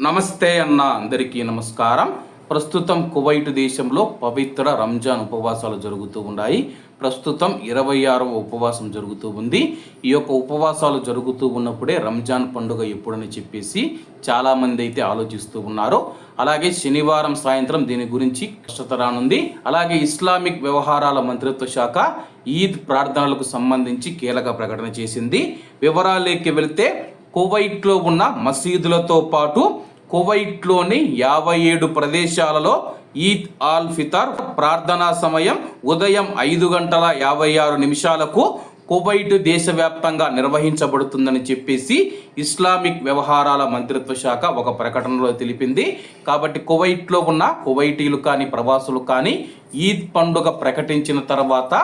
నమస్తే అన్న అందరికీ నమస్కారం. ప్రస్తుతం కువైట్ దేశంలో పవిత్ర రంజాన్ ఉపవాసాలు జరుగుతూ ఉన్నాయి. ప్రస్తుతం 26వ ఉపవాసం జరుగుతూ ఉంది. ఈ యొక్క ఉపవాసాలు జరుగుతూ ఉన్నప్పుడే రంజాన్ పండుగ ఎప్పుడని చెప్పేసి చాలామంది అయితే ఆలోచిస్తూ ఉన్నారు. అలాగే శనివారం సాయంత్రం దీని గురించి స్పష్టత రానుంది. అలాగే ఇస్లామిక్ వ్యవహారాల మంత్రిత్వ శాఖ ఈద్ ప్రార్థనలకు సంబంధించి కీలక ప్రకటన చేసింది. వివరాల్లోకి వెళితే కువైట్లో ఉన్న మసీదులతో పాటు కువైట్లోని 57 ప్రదేశాలలో ఈద్ ఆల్ ఫితర్ ప్రార్థనా సమయం ఉదయం 5:56 కువైట్ దేశవ్యాప్తంగా నిర్వహించబడుతుందని చెప్పేసి ఇస్లామిక్ వ్యవహారాల మంత్రిత్వ శాఖ ఒక ప్రకటనలో తెలిపింది. కాబట్టి కువైట్లో ఉన్న కువైటీలు కానీ ప్రవాసులు కానీ ఈద్ పండుగ ప్రకటించిన తర్వాత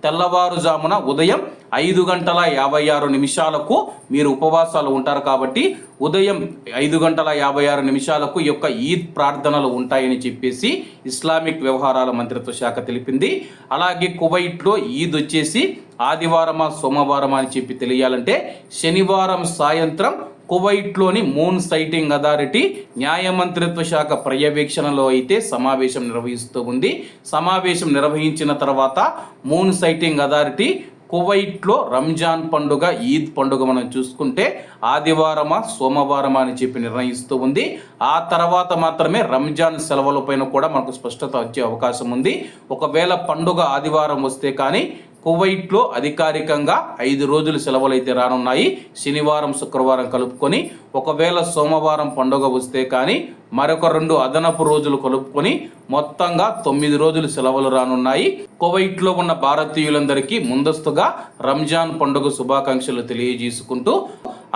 తెల్లవారుజామున ఉదయం 5:56 మీరు ఉపవాసాలు ఉంటారు. కాబట్టి ఉదయం 5:56 ఈ యొక్క ఈద్ ప్రార్థనలు ఉంటాయని చెప్పేసి ఇస్లామిక్ వ్యవహారాల మంత్రిత్వ శాఖ తెలిపింది. అలాగే కువైట్లో ఈద్ వచ్చేసి ఆదివారమా సోమవారమా అని చెప్పి తెలియాలంటే శనివారం సాయంత్రం కువైట్లోని మూన్ సైటింగ్ అథారిటీ న్యాయ మంత్రిత్వ శాఖ పర్యవేక్షణలో అయితే సమావేశం నిర్వహిస్తూ ఉంది. సమావేశం నిర్వహించిన తర్వాత మూన్ సైటింగ్ అథారిటీ కువైట్లో రంజాన్ పండుగ ఈద్ పండుగ మనం చూసుకుంటే ఆదివారమా సోమవారమా అని చెప్పి నిర్ణయిస్తూ ఉంది. ఆ తర్వాత మాత్రమే రంజాన్ సెలవులపైన కూడా మనకు స్పష్టత వచ్చే అవకాశం ఉంది. ఒకవేళ పండుగ ఆదివారం వస్తే కానీ కువైట్లో అధికారికంగా 5 రోజులు సెలవులు అయితే రానున్నాయి, శనివారం శుక్రవారం కలుపుకొని. ఒకవేళ సోమవారం పండుగ వస్తే కానీ మరొక 2 అదనపు రోజులు కలుపుకొని మొత్తంగా 9 రోజులు సెలవులు రానున్నాయి. కువైట్లో ఉన్న భారతీయులందరికీ ముందస్తుగా రంజాన్ పండుగ శుభాకాంక్షలు తెలియజేసుకుంటూ,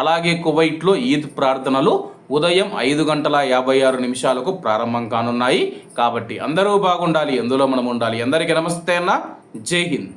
అలాగే కువైట్లో ఈద్ ప్రార్థనలు ఉదయం 5:56 ప్రారంభం కానున్నాయి. కాబట్టి అందరూ బాగుండాలి, అందులో మనం ఉండాలి. అందరికీ నమస్తే అన్న, జై హింద్.